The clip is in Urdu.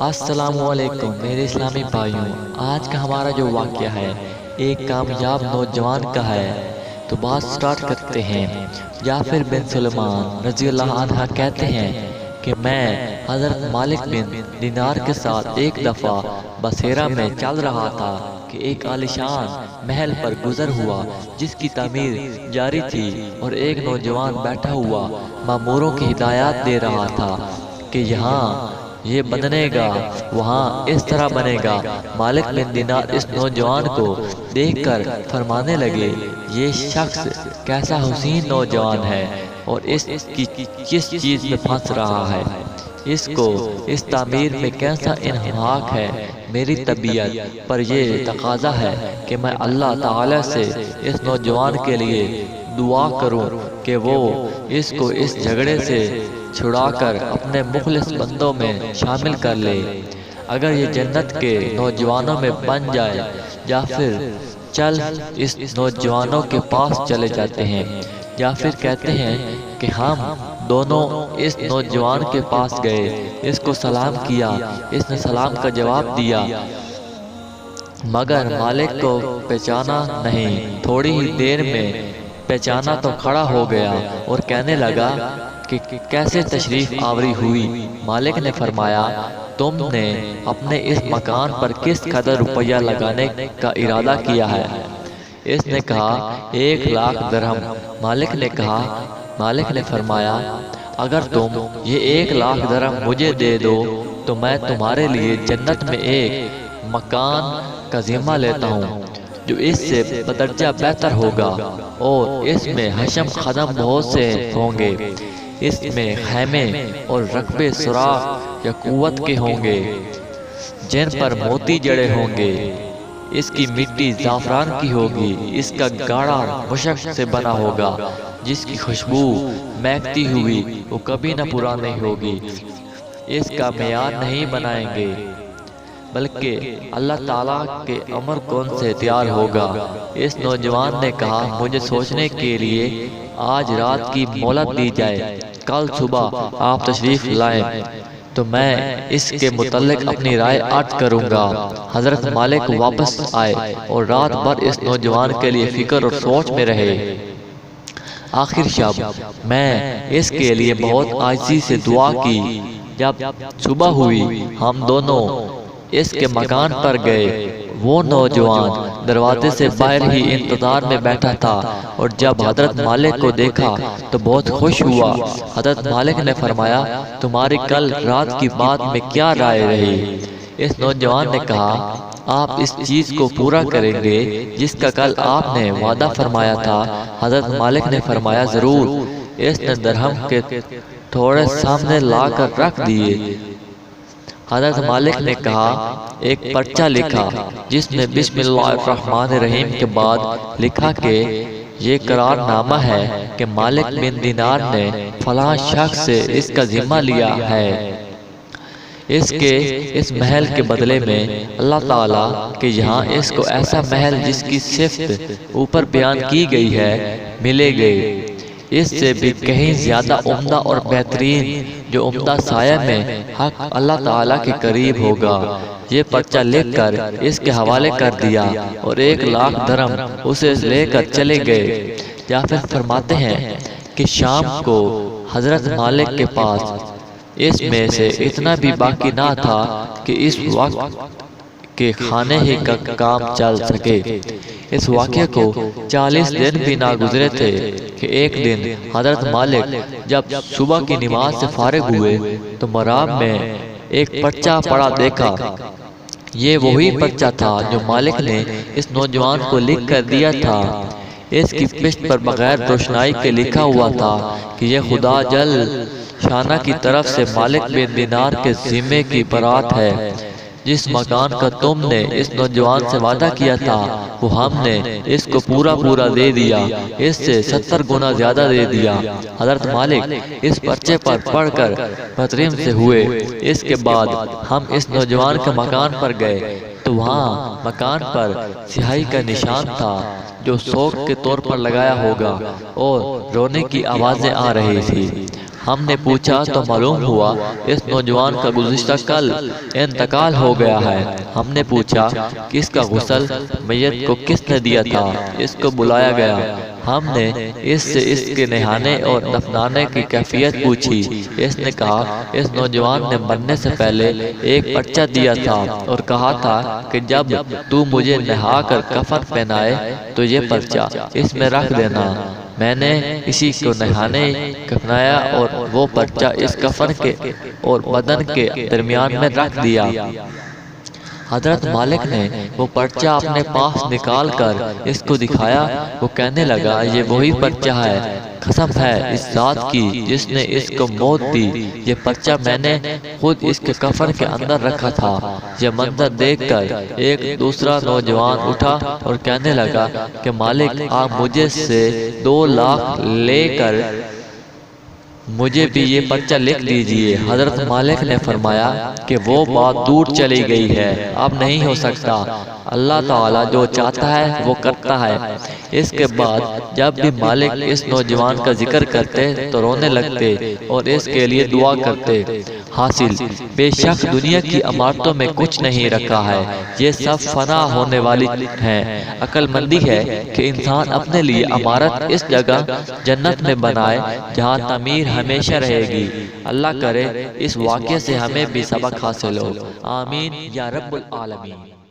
السلام علیکم میرے اسلامی بھائیوں، آج کا ہمارا جو واقعہ ہے ایک کامیاب نوجوان کا ہے۔ تو بات سٹارٹ کرتے ہیں۔ جعفر بن سلیمان رضی اللہ عنہ کہتے ہیں کہ میں حضرت مالک بن دینار کے ساتھ ایک دفعہ بصیرہ میں چل رہا تھا کہ ایک عالیشان محل پر گزر ہوا جس کی تعمیر جاری تھی، اور ایک نوجوان بیٹھا ہوا ماموروں کی ہدایات دے رہا تھا کہ یہاں یہ بنے گا، وہاں اس طرح بنے گا۔ مالک بن دینار اس نوجوان کو دیکھ کر فرمانے لگے، یہ شخص کیسا حسین نوجوان ہے اور اس کی کس چیز میں پھنس رہا ہے، اس کو اس تعمیر میں کیسا انہماک ہے۔ میری طبیعت پر یہ تقاضا ہے کہ میں اللہ تعالی سے اس نوجوان کے لیے دعا کروں کہ وہ اس کو اس جھگڑے سے چھڑا کر اپنے مخلص بندوں میں شامل کر لے۔ اگر یہ جنت کے نوجوانوں میں بن جائے یا پھر چل اس نوجوانوں کے پاس چلے جاتے ہیں۔ یا پھر کہتے ہیں کہ ہم دونوں اس نوجوان کے پاس گئے، اس کو سلام کیا، اس نے سلام کا جواب دیا مگر مالک کو پہچانا نہیں۔ تھوڑی ہی دیر میں پہچانا تو کھڑا ہو گیا اور کہنے لگا کہ کیسے تشریف آوری ہوئی۔ مالک نے فرمایا، تم نے اپنے اس مکان پر کس قدر روپیہ لگانے کا ارادہ کیا ہے؟ اس نے کہا 1,00,000 درہم۔ مالک نے فرمایا، اگر تم یہ 1,00,000 درہم مجھے دے دو تو میں تمہارے لیے جنت میں ایک مکان کا ذمہ لیتا ہوں جو اس سے بدرجہ بہتر ہوگا، اور اس میں حشم خدم بہت سے ہوں گے۔ اس میں خیمے اور رقبے سوراخ یا قوت کے ہوں گے جن پر موتی جڑے ہوں گے۔ اس کی مٹی زعفران کی ہوگی، اس کا گاڑا مشک سے بنا ہوگا، جس کی خوشبو مہکتی ہوئی وہ کبھی نہ پرانی ہوگی۔ اس کا معیار نہیں بنائیں گے بلکہ اللہ تعالیٰ کے امر کون سے تیار ہوگا۔ اس نوجوان نے کہا، مجھے سوچنے کے لیے آج رات کی مہلت دی جائے، کل صبح آپ تشریف لائیں تو میں اس کے متعلق اپنی رائے عرض کروں گا۔ حضرت مالک واپس آئے اور رات بھر اس نوجوان کے لیے فکر اور سوچ میں رہے۔ آخر شب میں اس کے لیے بہت عاجزی سے دعا کی۔ جب صبح ہوئی ہم دونوں اس کے مکان پر گئے۔ وہ نوجوان دروازے سے باہر ہی انتظار میں بیٹھا تھا، اور جب حضرت مالک کو دیکھا تو بہت خوش ہوا۔ حضرت مالک نے فرمایا، تمہاری کل رات کی بات میں کیا رائے رہی؟ اس نوجوان نے کہا، آپ اس چیز کو پورا کریں گے جس کا کل آپ نے وعدہ فرمایا تھا؟ حضرت مالک نے فرمایا، ضرور۔ اس نے درہم کے تھوڑے سامنے لا کر رکھ دیے۔ حضرت مالک نے کہا، ایک پرچہ لکھا جس میں بسم اللہ الرحمن الرحیم کے بعد لکھا کہ یہ قرار نامہ ہے کہ مالک بن دینار نے فلاں شخص سے اس کا ذمہ لیا ہے۔ اس محل کے بدلے میں اللہ تعالیٰ کہ یہاں اس کو ایسا محل جس کی صفت اوپر بیان کی گئی ہے ملے گے، اس سے بھی کہیں زیادہ عمدہ اور بہترین، جو عمدہ سایہ میں حق اللہ تعالیٰ کے قریب ہوگا۔ یہ پرچہ لکھ کر اس کے حوالے کر دیا اور 1,00,000 درہم اسے لے کر چلے گئے۔ یا پھر فرماتے ہیں کہ شام کو حضرت مالک کے پاس اس میں سے اتنا بھی باقی نہ تھا کہ اس وقت کے کھانے ہی کا کام چل سکے۔ اس واقعے کو 40 دن بھی نہ گزرے تھے کہ ایک دن حضرت مالک جب صبح کی نماز سے فارغ ہوئے تو مرام میں ایک پرچہ پڑا دیکھا۔ یہ وہی پرچہ تھا جو مالک نے اس نوجوان کو لکھ کر دیا تھا۔ اس کی پشت پر بغیر روشنائی کے لکھا ہوا تھا کہ یہ خدا جل شانہ کی طرف سے مالک بن دینار کے ذمے کی برات ہے۔ جس مکان کا تم نے اس نوجوان سے وعدہ کیا تھا وہ ہم نے اس کو پورا دے دیا، اس سے 70 گنا زیادہ دے دیا۔ حضرت مالک اس پرچے پر پڑھ کر مطمئن سے ہوئے۔ اس کے بعد ہم اس نوجوان کے مکان پر گئے تو وہاں مکان پر سیاہی کا نشان تھا جو سوگ کے طور پر لگایا ہوگا، اور رونے کی آوازیں آ رہی تھی۔ ہم نے پوچھا تو معلوم ہوا اس نوجوان کا گزشتہ کل انتقال ہو گیا ہے۔ ہم نے پوچھا کہ اس کا غسل میت کو کس نے دیا تھا؟ اس کو بلایا گیا۔ ہم نے اس سے اس کے نہانے اور دفنانے کی کیفیت پوچھی۔ اس نے کہا اس نوجوان نے مرنے سے پہلے ایک پرچہ دیا تھا اور کہا تھا کہ جب تو مجھے نہا کر کفن پہنائے تو یہ پرچہ اس میں رکھ دینا۔ میں نے اسی کو نہانے کفنایا اور وہ پرچہ اس کفن کے اور بدن کے درمیان میں رکھ دیا۔ حضرت مالک نے وہ پرچہ اپنے پاس نکال کر اس کو دکھایا۔ وہ کہنے لگا یہ وہی پرچہ ہے، قسم ہے اس ذات کی جس نے اس کو موت دی، یہ پرچہ میں نے خود اس کے کفن کے اندر رکھا تھا۔ یہ منظر دیکھ کر ایک دوسرا نوجوان اٹھا اور کہنے لگا کہ مالک آپ مجھے سے 2 لاکھ لے کر مجھے بھی یہ پرچہ لکھ دیجئے۔ حضرت مالک نے فرمایا کہ وہ بات دور چلی گئی ہے، اب نہیں ہو سکتا، اللہ تعالیٰ جو چاہتا ہے وہ کرتا ہے۔ اس کے بعد جب بھی مالک اس نوجوان کا ذکر کرتے تو رونے لگتے اور اس کے لیے دعا کرتے۔ حاصل بے شک دنیا کی عمارتوں میں کچھ نہیں رکھا ہے، یہ سب فنا ہونے والی ہیں۔ عقل مندی ہے کہ انسان اپنے لیے عمارت اس جگہ جنت میں بنائے جہاں تعمیر ہمیشہ رہے گی۔ اللہ کرے اس واقعے سے ہمیں بھی سبق حاصل ہو، آمین یا رب العالمین۔